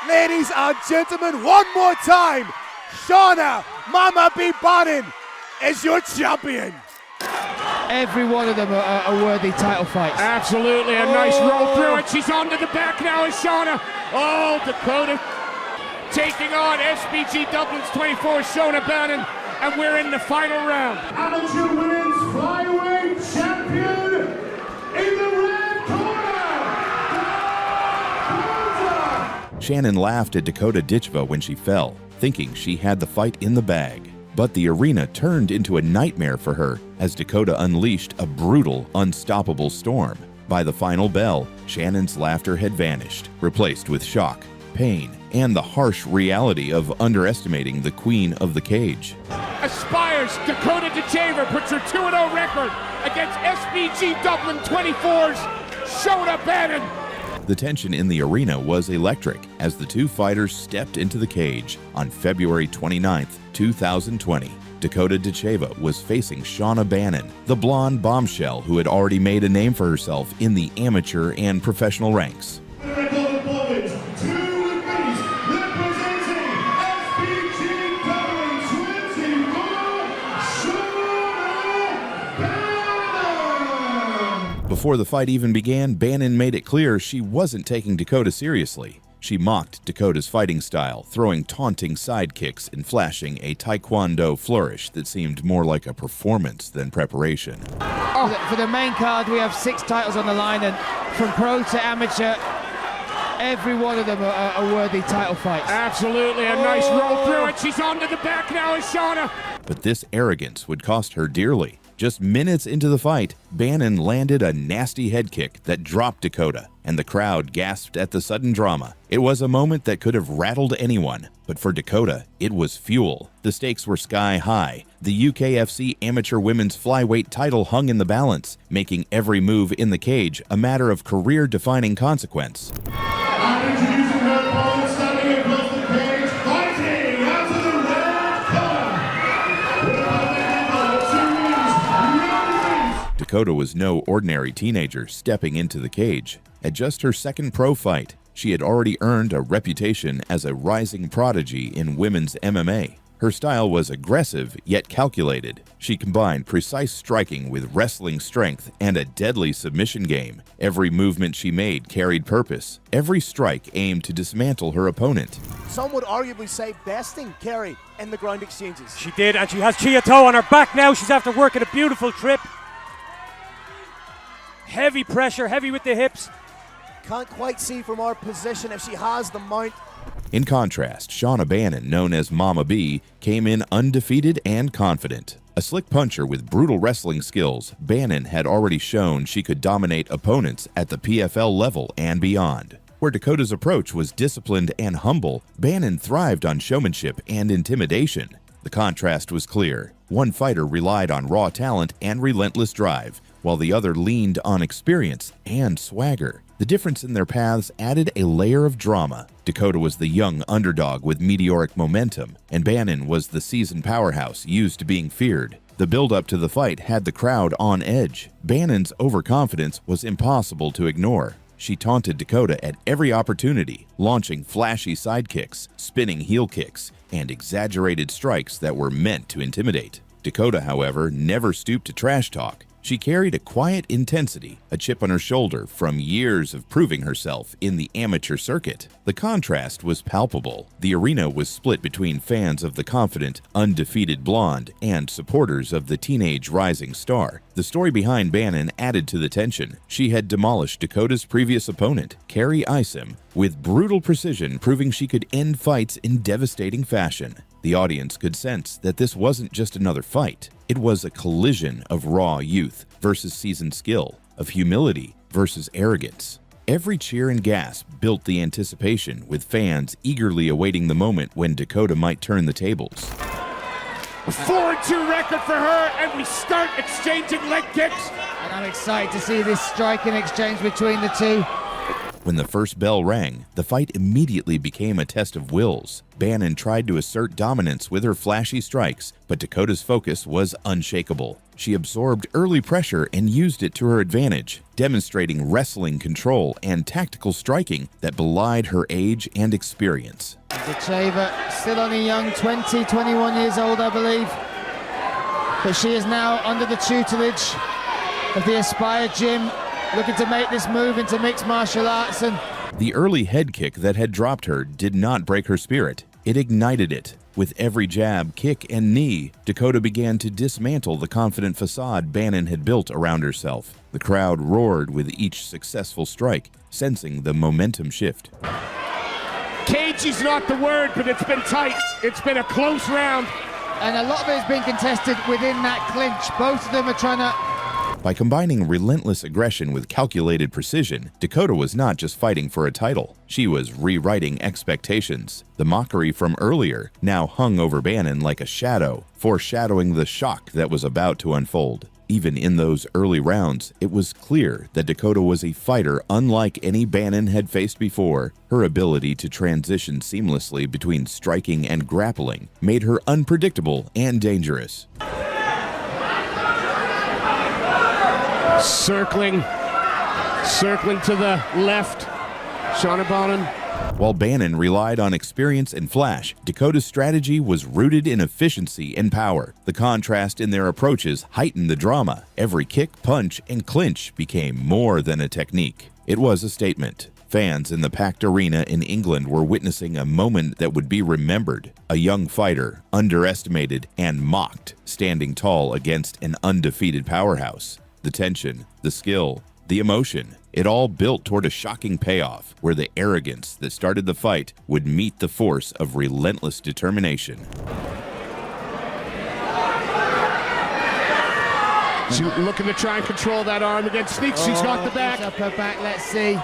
Ladies and gentlemen, one more time, Shauna Mama B. Bannon is your champion. Every one of them are worthy title fights. Absolutely, a nice roll through it. She's onto the back now as Shauna. Oh, Dakota taking on SBG Dublin's 24, Shauna Bannon, and we're in the final round. Amateur women's flyweight champion in the red corner, Dakota. Shannon laughed at Dakota Ditcheva when she fell, thinking she had the fight in the bag. But the arena turned into a nightmare for her as Dakota unleashed a brutal, unstoppable storm. By the final bell, Shannon's laughter had vanished, replaced with shock, pain, and the harsh reality of underestimating the queen of the cage. Aspires, Dakota Ditcheva puts her 2-0 record against SBG Dublin 24's Shauna Bannon. The tension in the arena was electric as the two fighters stepped into the cage on February 29, 2020. Dakota Ditcheva was facing Shauna Bannon, the blonde bombshell who had already made a name for herself in the amateur and professional ranks. Before the fight even began, Bannon made it clear she wasn't taking Dakota seriously. She mocked Dakota's fighting style, throwing taunting side kicks and flashing a taekwondo flourish that seemed more like a performance than preparation. For the main card, we have 6 titles on the line, and from pro to amateur, every one of them are worthy title fights. Absolutely, a nice roll through it. She's onto the back now as Shauna. But this arrogance would cost her dearly. Just minutes into the fight, Bannon landed a nasty head kick that dropped Dakota, and the crowd gasped at the sudden drama. It was a moment that could have rattled anyone, but for Dakota, it was fuel. The stakes were sky high. The UKFC Amateur Women's Flyweight title hung in the balance, making every move in the cage a matter of career-defining consequence. I'm introducing her opponent standing across the cage, fighting out of the red corner. Dakota was no ordinary teenager stepping into the cage. At just her second pro fight, she had already earned a reputation as a rising prodigy in women's MMA. Her style was aggressive yet calculated. She combined precise striking with wrestling strength and a deadly submission game. Every movement she made carried purpose. Every strike aimed to dismantle her opponent. Some would arguably say besting Kerry in the ground exchanges. She did, and she has Chia Toe on her back now. She's after working a beautiful trip. Heavy pressure, heavy with the hips. Can't quite see from our position if she has the mount. In contrast, Shauna Bannon, known as Mama B, came in undefeated and confident. A slick puncher with brutal wrestling skills, Bannon had already shown she could dominate opponents at the PFL level and beyond. Where Dakota's approach was disciplined and humble, Bannon thrived on showmanship and intimidation. The contrast was clear. One fighter relied on raw talent and relentless drive, while the other leaned on experience and swagger. The difference in their paths added a layer of drama. Dakota was the young underdog with meteoric momentum, and Bannon was the seasoned powerhouse used to being feared. The build-up to the fight had the crowd on edge. Bannon's overconfidence was impossible to ignore. She taunted Dakota at every opportunity, launching flashy side kicks, spinning heel kicks, and exaggerated strikes that were meant to intimidate. Dakota, however, never stooped to trash talk. She carried a quiet intensity, a chip on her shoulder from years of proving herself in the amateur circuit. The contrast was palpable. The arena was split between fans of the confident, undefeated blonde and supporters of the teenage rising star. The story behind Bannon added to the tension. She had demolished Dakota's previous opponent, Carrie Isom, with brutal precision, proving she could end fights in devastating fashion. The audience could sense that this wasn't just another fight. It was a collision of raw youth versus seasoned skill, of humility versus arrogance. Every cheer and gasp built the anticipation, with fans eagerly awaiting the moment when Dakota might turn the tables. 4-2 record for her, and we start exchanging leg kicks. And I'm excited to see this striking exchange between the two. When the first bell rang, the fight immediately became a test of wills. Bannon tried to assert dominance with her flashy strikes, but Dakota's focus was unshakable. She absorbed early pressure and used it to her advantage, demonstrating wrestling control and tactical striking that belied her age and experience. Ditcheva still only young, 20, 21 years old, I believe. But she is now under the tutelage of the Aspire gym, looking to make this move into mixed martial arts. And the early head kick that had dropped her did not break her spirit. It ignited it. With every jab, kick, and knee, Dakota began to dismantle the confident facade Bannon had built around herself. The crowd roared with each successful strike, sensing the momentum shift. Cagey's not the word, but it's been tight. It's been a close round. And a lot of it has been contested within that clinch. Both of them are trying to... By combining relentless aggression with calculated precision, Dakota was not just fighting for a title. She was rewriting expectations. The mockery from earlier now hung over Bannon like a shadow, foreshadowing the shock that was about to unfold. Even in those early rounds, it was clear that Dakota was a fighter unlike any Bannon had faced before. Her ability to transition seamlessly between striking and grappling made her unpredictable and dangerous. Circling to the left. Shannon Bannon. While Bannon relied on experience and flash, Dakota's strategy was rooted in efficiency and power. The contrast in their approaches heightened the drama. Every kick, punch, and clinch became more than a technique. It was a statement. Fans in the packed arena in England were witnessing a moment that would be remembered. A young fighter, underestimated and mocked, standing tall against an undefeated powerhouse. The tension, the skill, the emotion, it all built toward a shocking payoff where the arrogance that started the fight would meet the force of relentless determination. She's looking to try and control that arm again. Sneaks, she's got the back. Up her back, let's see.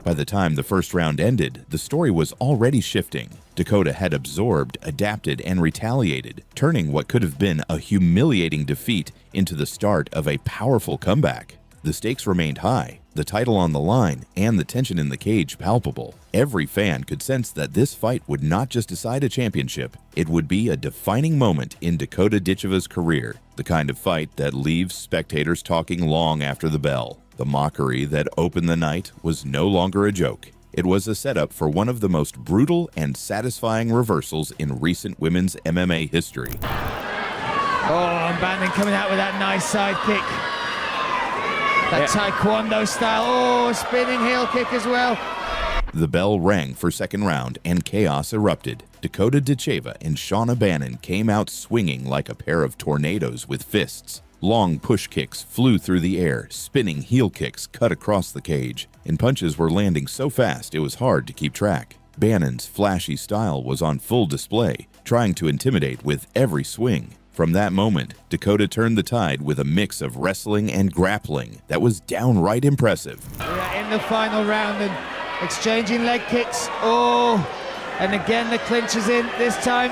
By the time the first round ended, the story was already shifting. Dakota had absorbed, adapted, and retaliated, turning what could have been a humiliating defeat into the start of a powerful comeback. The stakes remained high, the title on the line, and the tension in the cage palpable. Every fan could sense that this fight would not just decide a championship, it would be a defining moment in Dakota Ditcheva's career, the kind of fight that leaves spectators talking long after the bell. The mockery that opened the night was no longer a joke. It was a setup for one of the most brutal and satisfying reversals in recent women's MMA history. Oh, and Bannon coming out with that nice side kick. That taekwondo style. Oh, spinning heel kick as well. The bell rang for second round and chaos erupted. Dakota Ditcheva and Shannon Bannon came out swinging like a pair of tornadoes with fists. Long push kicks flew through the air, spinning heel kicks cut across the cage, and punches were landing so fast it was hard to keep track. Bannon's flashy style was on full display, trying to intimidate with every swing. From that moment, Dakota turned the tide with a mix of wrestling and grappling that was downright impressive. We're in the final round and exchanging leg kicks. Oh, and again the clinch is in. This time,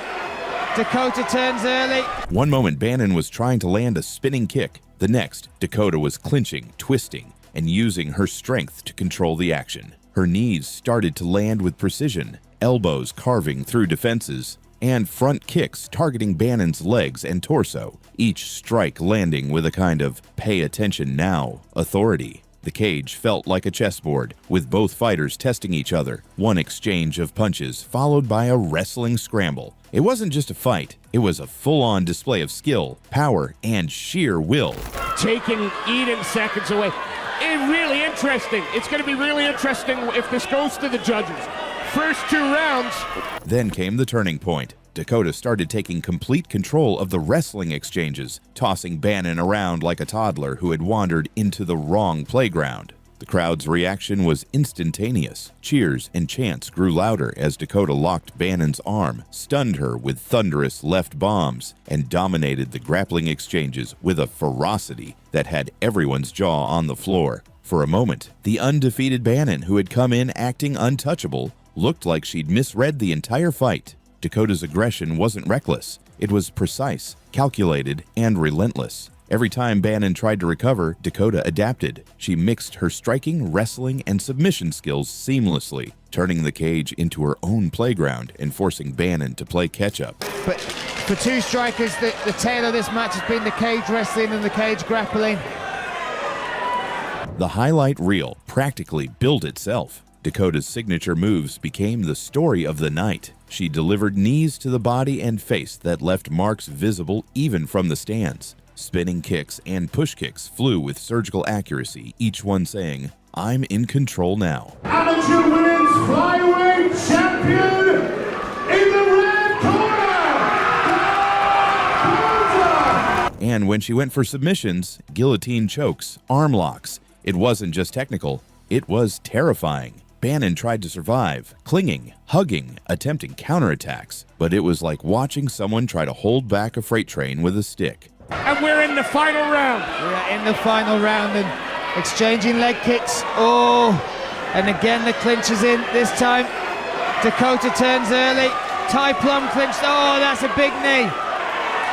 Dakota turns early. One moment, Bannon was trying to land a spinning kick. The next, Dakota was clinching, twisting, and using her strength to control the action. Her knees started to land with precision, elbows carving through defenses, and front kicks targeting Bannon's legs and torso, each strike landing with a kind of pay attention now authority. The cage felt like a chessboard, with both fighters testing each other, one exchange of punches followed by a wrestling scramble. It wasn't just a fight, it was a full-on display of skill, power, and sheer will. Taking Eden seconds away. Really interesting. It's going to be really interesting if this goes to the judges. First 2 rounds. Then came the turning point. Dakota started taking complete control of the wrestling exchanges, tossing Bannon around like a toddler who had wandered into the wrong playground. The crowd's reaction was instantaneous. Cheers and chants grew louder as Dakota locked Bannon's arm, stunned her with thunderous left bombs, and dominated the grappling exchanges with a ferocity that had everyone's jaw on the floor. For a moment, the undefeated Bannon, who had come in acting untouchable, looked like she'd misread the entire fight. Dakota's aggression wasn't reckless. It was precise, calculated, and relentless. Every time Bannon tried to recover, Dakota adapted. She mixed her striking, wrestling, and submission skills seamlessly, turning the cage into her own playground and forcing Bannon to play catch-up. But for two strikers, the tale of this match has been the cage wrestling and the cage grappling. The highlight reel practically billed itself. Dakota's signature moves became the story of the night. She delivered knees to the body and face that left marks visible even from the stands. Spinning kicks and push kicks flew with surgical accuracy, each one saying, "I'm in control now." Amateur women's flyweight champion in the red corner, Dakota! And when she went for submissions, guillotine chokes, arm locks, it wasn't just technical, it was terrifying. Bannon tried to survive, clinging, hugging, attempting counterattacks, but it was like watching someone try to hold back a freight train with a stick. And we're in the final round. We're in the final round and exchanging leg kicks. Oh, and again the clinch is in. This time Dakota turns early. Tie plum clinched. Oh, that's a big knee.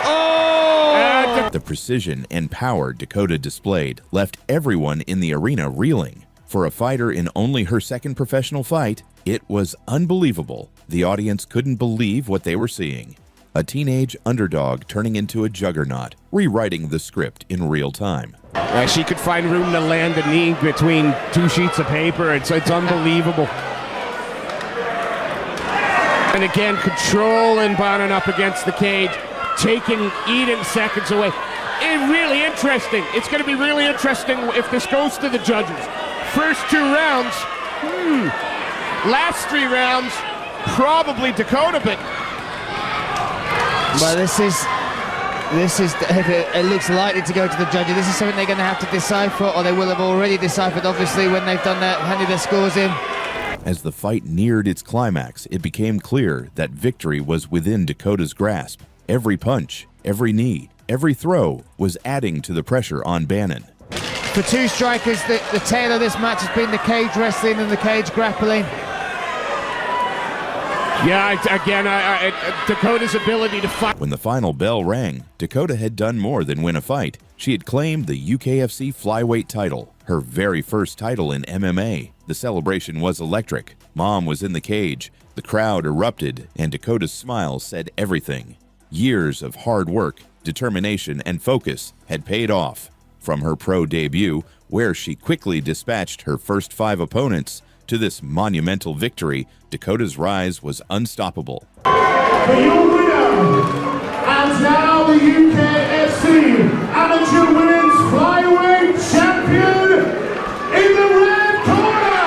Oh! The precision and power Dakota displayed left everyone in the arena reeling. For a fighter in only her second professional fight, it was unbelievable. The audience couldn't believe what they were seeing. A teenage underdog turning into a juggernaut, rewriting the script in real time. She could find room to land a knee between two sheets of paper. It's unbelievable. And again, controlling Bannon up against the cage, eating seconds away. Really interesting. It's going to be really interesting if this goes to the judges. First two rounds, last three rounds, probably Dakota, but this is it looks likely to go to the judges. This is something they're going to have to decipher, or they will have already deciphered, obviously, when they've done that, handed their scores in. As the fight neared its climax, it became clear that victory was within Dakota's grasp. Every punch, every knee, every throw was adding to the pressure on Bannon. For two strikers, the tale of this match has been the cage wrestling and the cage grappling. Yeah, again, Dakota's ability to fight. When the final bell rang, Dakota had done more than win a fight. She had claimed the UKFC flyweight title, her very first title in MMA. The celebration was electric. Mom was in the cage, the crowd erupted, and Dakota's smile said everything. Years of hard work, determination, and focus had paid off. From her pro debut, where she quickly dispatched her first 5 opponents, to this monumental victory, Dakota's rise was unstoppable. For your winner, and now the UKFC Amateur Women's Flyweight Champion in the red corner,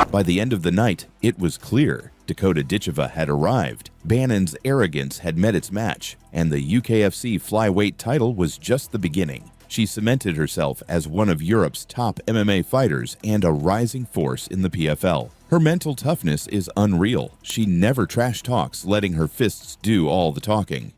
Dakota! By the end of the night, it was clear Dakota Ditcheva had arrived. Bannon's arrogance had met its match, and the UKFC flyweight title was just the beginning. She cemented herself as one of Europe's top MMA fighters and a rising force in the PFL. Her mental toughness is unreal. She never trash talks, letting her fists do all the talking.